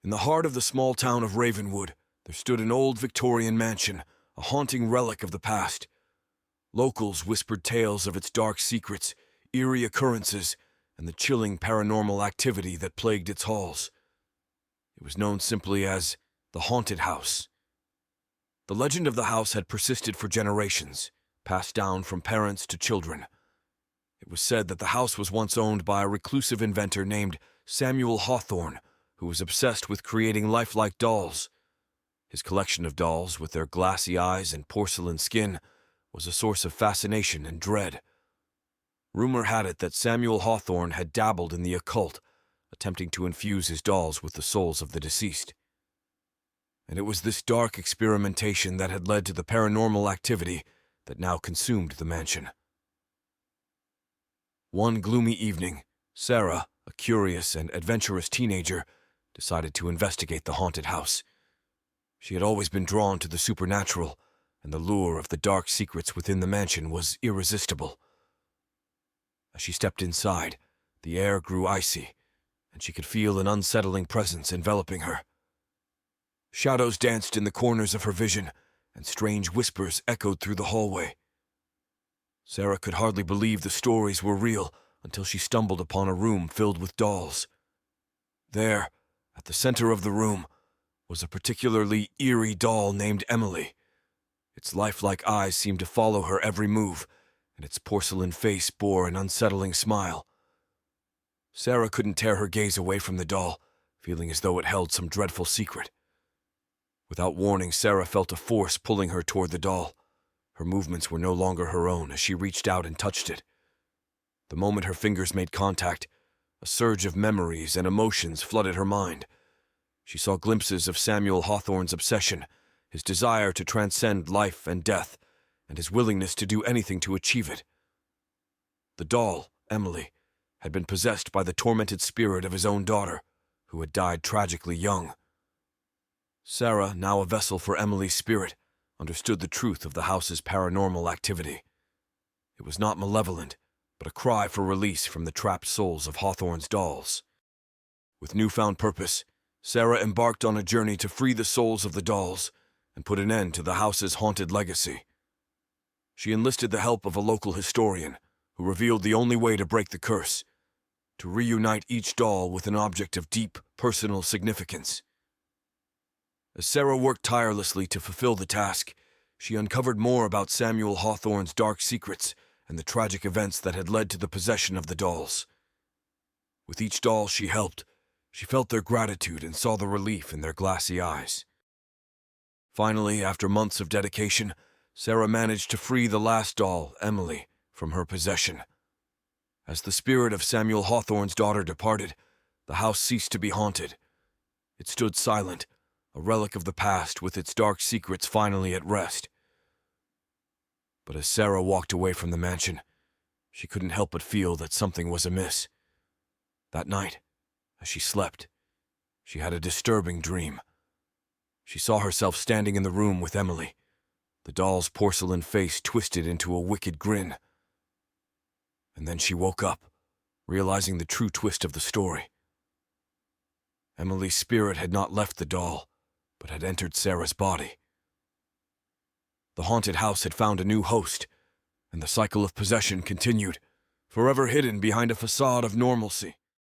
In the heart of the small town of Ravenwood, there stood an old Victorian mansion, a haunting relic of the past. Locals whispered tales of its dark secrets, eerie occurrences, and the chilling paranormal activity that plagued its halls. It was known simply as the Haunted House. The legend of the house had persisted for generations, passed down from parents to children. It was said that the house was once owned by a reclusive inventor named Samuel Hawthorne, who was obsessed with creating lifelike dolls. His collection of dolls, with their glassy eyes and porcelain skin, was a source of fascination and dread. Rumor had it that Samuel Hawthorne had dabbled in the occult, attempting to infuse his dolls with the souls of the deceased. And it was this dark experimentation that had led to the paranormal activity that now consumed the mansion. One gloomy evening, Sarah, a curious and adventurous teenager, decided to investigate the haunted house. She had always been drawn to the supernatural, and the lure of the dark secrets within the mansion was irresistible. As she stepped inside, the air grew icy, and she could feel an unsettling presence enveloping her. Shadows danced in the corners of her vision, and strange whispers echoed through the hallway. Sarah could hardly believe the stories were real until she stumbled upon a room filled with dolls. There, at the center of the room, was a particularly eerie doll named Emily. Its lifelike eyes seemed to follow her every move, and its porcelain face bore an unsettling smile. Sarah couldn't tear her gaze away from the doll, feeling as though it held some dreadful secret. Without warning, Sarah felt a force pulling her toward the doll. Her movements were no longer her own as she reached out and touched it. The moment her fingers made contact, a surge of memories and emotions flooded her mind. She saw glimpses of Samuel Hawthorne's obsession, his desire to transcend life and death, and his willingness to do anything to achieve it. The doll, Emily, had been possessed by the tormented spirit of his own daughter, who had died tragically young. Sarah, now a vessel for Emily's spirit, understood the truth of the house's paranormal activity. It was not malevolent, but a cry for release from the trapped souls of Hawthorne's dolls. With newfound purpose, Sarah embarked on a journey to free the souls of the dolls and put an end to the house's haunted legacy. She enlisted the help of a local historian, who revealed the only way to break the curse: to reunite each doll with an object of deep, personal significance. As Sarah worked tirelessly to fulfill the task, she uncovered more about Samuel Hawthorne's dark secrets and the tragic events that had led to the possession of the dolls. With each doll she helped, she felt their gratitude and saw the relief in their glassy eyes. Finally, after months of dedication, Sarah managed to free the last doll, Emily, from her possession. As the spirit of Samuel Hawthorne's daughter departed, the house ceased to be haunted. It stood silent, a relic of the past with its dark secrets finally at rest. But as Sarah walked away from the mansion, she couldn't help but feel that something was amiss. That night, as she slept, she had a disturbing dream. She saw herself standing in the room with Emily, the doll's porcelain face twisted into a wicked grin. And then she woke up, realizing the true twist of the story. Emily's spirit had not left the doll, but had entered Sarah's body. The haunted house had found a new host, and the cycle of possession continued, forever hidden behind a facade of normalcy.